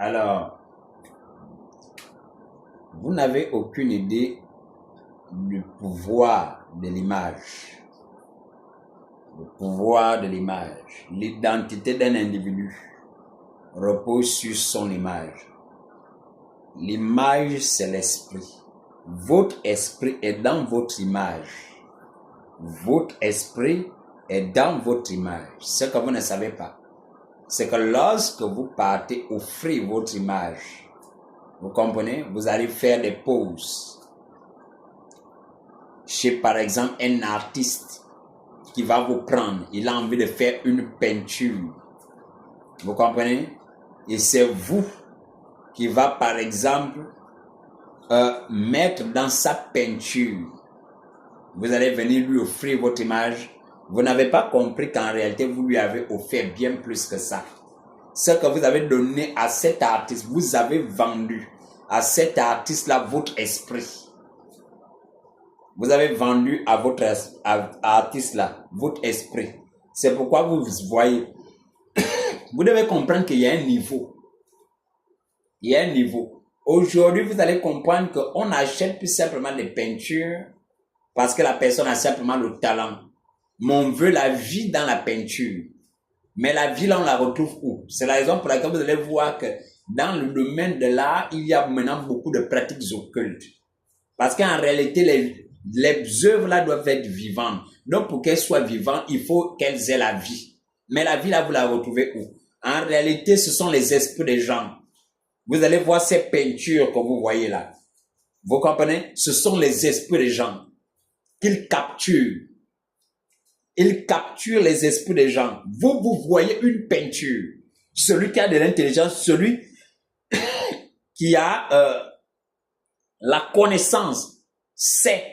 Alors, vous n'avez aucune idée du pouvoir de l'image. Le pouvoir de l'image. L'identité d'un individu repose sur son image. L'image, c'est l'esprit. Votre esprit est dans votre image. Votre esprit est dans votre image. Ce que vous ne savez pas, c'est que lorsque vous partez offrir votre image, vous comprenez, vous allez faire des pauses. Chez par exemple un artiste qui va vous prendre, il a envie de faire une peinture. Vous comprenez? Et c'est vous qui va par exemple mettre dans sa peinture. Vous allez venir lui offrir votre image. Vous n'avez pas compris qu'en réalité, vous lui avez offert bien plus que ça. Ce que vous avez donné à cet artiste, vous avez vendu à cet artiste-là votre esprit. Vous avez vendu à votre artiste-là votre esprit. C'est pourquoi vous voyez, vous devez comprendre qu'il y a un niveau. Il y a un niveau. Aujourd'hui, vous allez comprendre qu'on n'achète plus simplement des peintures parce que la personne a simplement le talent. Mais on veut la vie dans la peinture. Mais la vie, là, on la retrouve où? C'est la raison pour laquelle vous allez voir que dans le domaine de l'art, il y a maintenant beaucoup de pratiques occultes. Parce qu'en réalité, les œuvres là doivent être vivantes. Donc, pour qu'elles soient vivantes, il faut qu'elles aient la vie. Mais la vie là, vous la retrouvez où? En réalité, ce sont les esprits des gens. Vous allez voir ces peintures que vous voyez là. Vous comprenez? Ce sont les esprits des gens qu'ils capturent. Ils capturent les esprits des gens. Vous voyez une peinture. Celui qui a de l'intelligence, celui qui a la connaissance, sait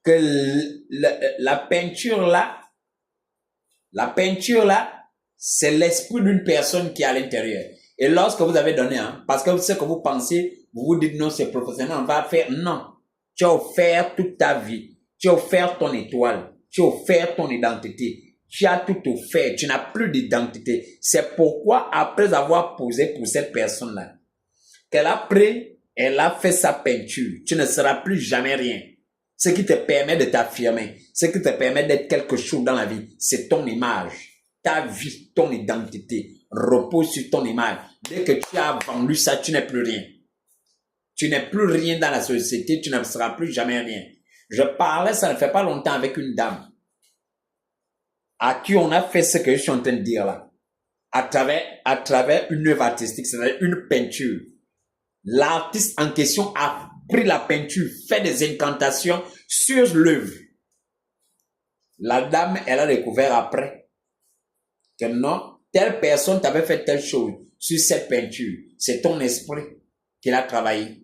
que la peinture là, c'est l'esprit d'une personne qui est à l'intérieur. Et lorsque vous avez donné, parce que ce que vous pensez, vous vous dites non, c'est professionnel, on va faire. Non. Tu as offert toute ta vie. Tu as offert ton étoile. Tu as offert ton identité. Tu as tout offert. Tu n'as plus d'identité. C'est pourquoi, après avoir posé pour cette personne-là, qu'elle a pris, elle a fait sa peinture. Tu ne seras plus jamais rien. Ce qui te permet de t'affirmer, ce qui te permet d'être quelque chose dans la vie, c'est ton image. Ta vie, ton identité repose sur ton image. Dès que tu as vendu ça, tu n'es plus rien. Tu n'es plus rien dans la société, tu ne seras plus jamais rien. Je parlais, ça ne fait pas longtemps, avec une dame à qui on a fait ce que je suis en train de dire là, à travers une œuvre artistique, c'est-à-dire une peinture. L'artiste en question a pris la peinture, fait des incantations sur l'œuvre. La dame, elle a découvert après que non, telle personne t'avait fait telle chose sur cette peinture. C'est ton esprit qui l'a travaillé.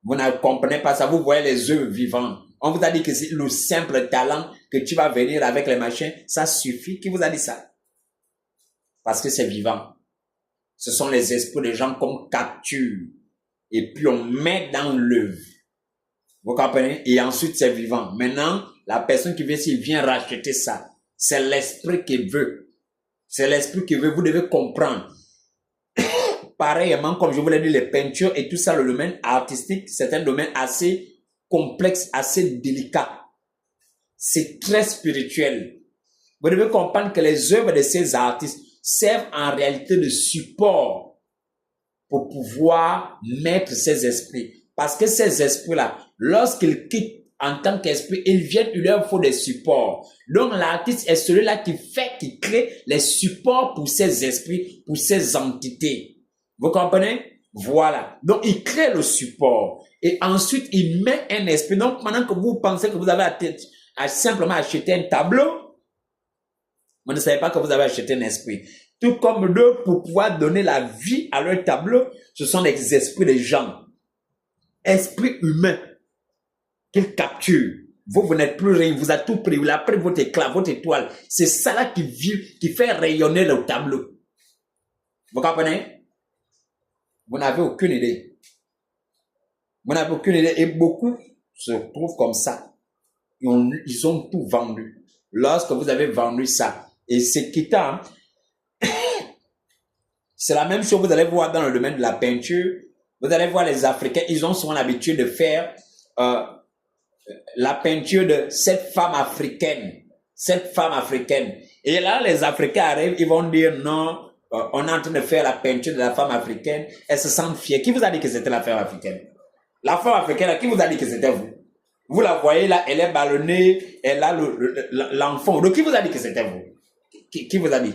Vous ne comprenez pas ça, vous voyez les œuvres vivantes. On vous a dit que c'est le simple talent que tu vas venir avec les machins, ça suffit. Qui vous a dit ça? Parce que c'est vivant. Ce sont les esprits des gens qu'on capture et puis on met dans l'œuvre. Vous comprenez? Et ensuite c'est vivant. Maintenant, la personne qui vient ici vient racheter ça. C'est l'esprit qui veut. C'est l'esprit qui veut. Vous devez comprendre. Pareillement, comme je vous l'ai dit, les peintures et tout ça, le domaine artistique, c'est un domaine assez complexe, assez délicat. C'est très spirituel. Vous devez comprendre que les œuvres de ces artistes servent en réalité de support pour pouvoir mettre ces esprits. Parce que ces esprits-là, lorsqu'ils quittent en tant qu'esprit, ils viennent, il leur faut des supports. Donc l'artiste est celui-là qui crée les supports pour ces esprits, pour ces entités. Vous comprenez? Voilà. Donc, il crée le support. Et ensuite, il met un esprit. Donc, maintenant que vous pensez que vous avez simplement acheté un tableau, vous ne savez pas que vous avez acheté un esprit. Tout comme eux, pour pouvoir donner la vie à leur tableau, ce sont les esprits des gens. Esprits humains qu'ils capturent. Vous n'êtes plus rien. Vous avez tout pris. Vous avez pris votre éclat, votre étoile. C'est ça là qui fait rayonner le tableau. Vous comprenez? Vous n'avez aucune idée. Vous n'avez aucune idée. Et beaucoup se trouvent comme ça. Ils ont tout vendu. Lorsque vous avez vendu ça, et c'est quittant, C'est la même chose, vous allez voir dans le domaine de la peinture. Vous allez voir les Africains, ils ont souvent l'habitude de faire la peinture de cette femme africaine. Cette femme africaine. Et là, les Africains arrivent, ils vont dire non, on est en train de faire la peinture de la femme africaine. Elle se sent fière. Qui vous a dit que c'était la femme africaine? La femme africaine, qui vous a dit que c'était vous? Vous la voyez là, elle est ballonnée, elle a l'enfant. Donc, qui vous a dit que c'était vous? Qui vous a dit?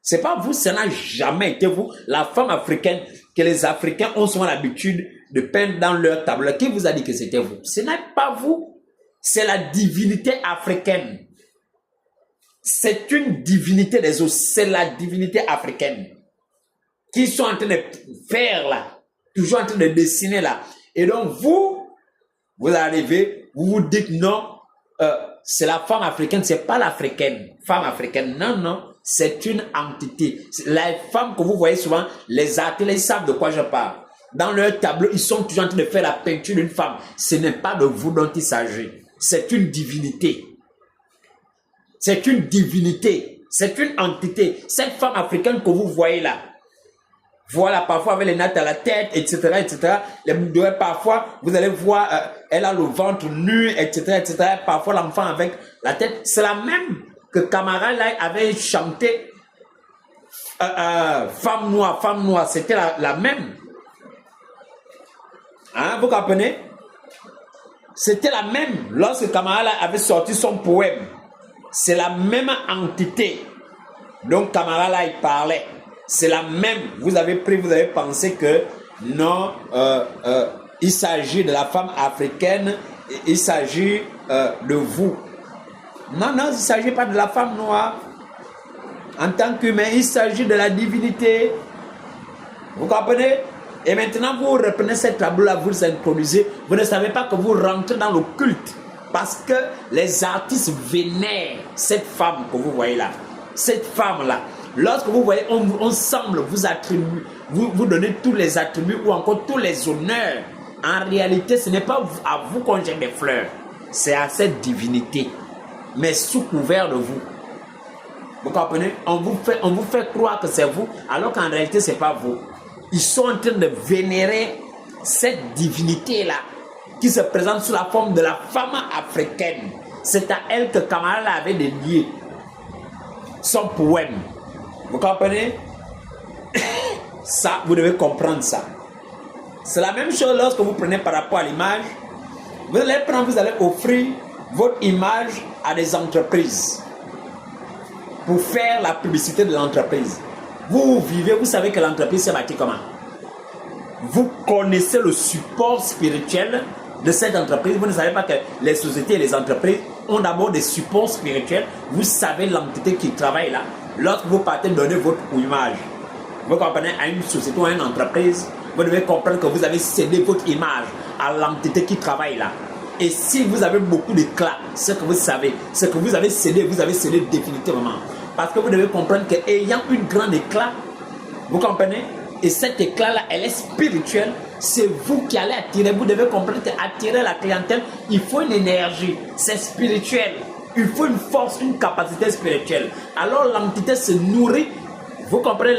C'est pas vous, ça n'a jamais été vous. La femme africaine que les Africains ont souvent l'habitude de peindre dans leur tableau. Qui vous a dit que c'était vous? Ce n'est pas vous. C'est la divinité africaine. C'est une divinité des eaux. C'est la divinité africaine. Qui sont en train de faire là. Toujours en train de dessiner là. Et donc vous arrivez, vous vous dites non, c'est la femme africaine, c'est pas l'africaine. Femme africaine, non, non. C'est une entité. Les femmes que vous voyez souvent, les athlètes, ils savent de quoi je parle. Dans leur tableau, ils sont toujours en train de faire la peinture d'une femme. Ce n'est pas de vous dont il s'agit. C'est une divinité. C'est une divinité. C'est une entité. Cette femme africaine que vous voyez là, voilà, parfois avec les nattes à la tête, etc., etc. Parfois, vous allez voir, elle a le ventre nu, etc., etc. Parfois, l'enfant avec la tête. C'est la même que Camara là avait chanté femme noire, c'était la même. Hein, vous comprenez? C'était la même lorsque Camara là avait sorti son poème. C'est la même entité. Donc Camara là, il parlait. C'est la même. Vous avez pensé que non, il s'agit de la femme africaine, il s'agit de vous. Non, non, il ne s'agit pas de la femme noire. En tant qu'humain, il s'agit de la divinité. Vous comprenez? Et maintenant, vous reprenez cette tableau-là, vous introduisez. Vous ne savez pas que vous rentrez dans le culte. Parce que les artistes vénèrent cette femme que vous voyez là. Cette femme-là. Lorsque vous voyez, on semble vous attribuer, vous donner tous les attributs ou encore tous les honneurs. En réalité, ce n'est pas à vous qu'on jette des fleurs. C'est à cette divinité. Mais sous couvert de vous. Vous comprenez? On vous fait croire que c'est vous, alors qu'en réalité, ce n'est pas vous. Ils sont en train de vénérer cette divinité-là, qui se présente sous la forme de la femme africaine. C'est à elle que Kamala avait dédié son poème. Vous comprenez? Ça, vous devez comprendre ça. C'est la même chose lorsque vous prenez par rapport à l'image. Vous allez prendre, vous allez offrir votre image à des entreprises pour faire la publicité de l'entreprise. Vous vivez, vous savez que l'entreprise s'est bâtie comment? Vous connaissez le support spirituel de cette entreprise. Vous ne savez pas que les sociétés et les entreprises ont d'abord des supports spirituels. Vous savez l'entité qui travaille là. Lorsque vous partez donner votre image, vous comprenez, à une société ou à une entreprise, vous devez comprendre que vous avez cédé votre image à l'entité qui travaille là. Et si vous avez beaucoup d'éclat, ce que vous savez, ce que vous avez cédé définitivement. Parce que vous devez comprendre qu'ayant une grande éclat, vous comprenez, et cet éclat-là, elle est spirituelle, c'est vous qui allez attirer. Vous devez comprendre qu'attirer la clientèle, il faut une énergie, c'est spirituel. Il faut une force, une capacité spirituelle. Alors l'entité se nourrit, vous comprenez,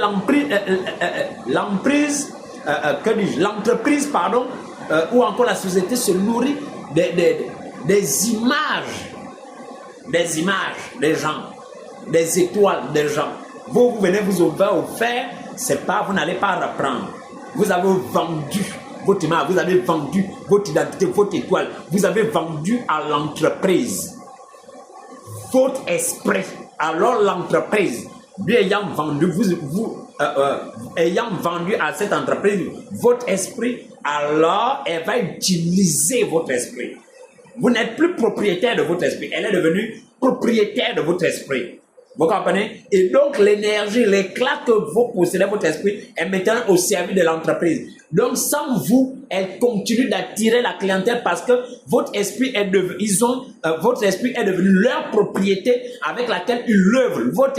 l'entreprise, pardon, ou encore la société se nourrit des images des gens, des étoiles des gens. Vous venez vous offrir, c'est pas, vous n'allez pas reprendre. Vous avez vendu votre image, vous avez vendu votre identité, votre étoile. Vous avez vendu à l'entreprise votre esprit. Alors l'entreprise, lui ayant vendu, ayant vendu à cette entreprise votre esprit, alors elle va utiliser votre esprit. Vous n'êtes plus propriétaire de votre esprit, elle est devenue propriétaire de votre esprit. Vous comprenez? Et donc l'énergie, l'éclat que vous possédez votre esprit est maintenant au service de l'entreprise. Donc sans vous, elle continue d'attirer la clientèle parce que votre esprit est devenu, votre esprit est devenu leur propriété avec laquelle ils l'œuvrent. Votre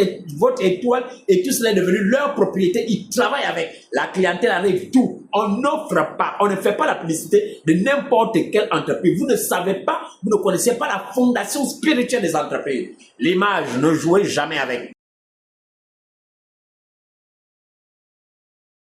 étoile et tout cela est devenu leur propriété. Ils travaillent avec. La clientèle arrive tout. On n'offre pas, on ne fait pas la publicité de n'importe quelle entreprise. Vous ne savez pas, vous ne connaissez pas la fondation spirituelle des entreprises. L'image, ne jouez jamais avec.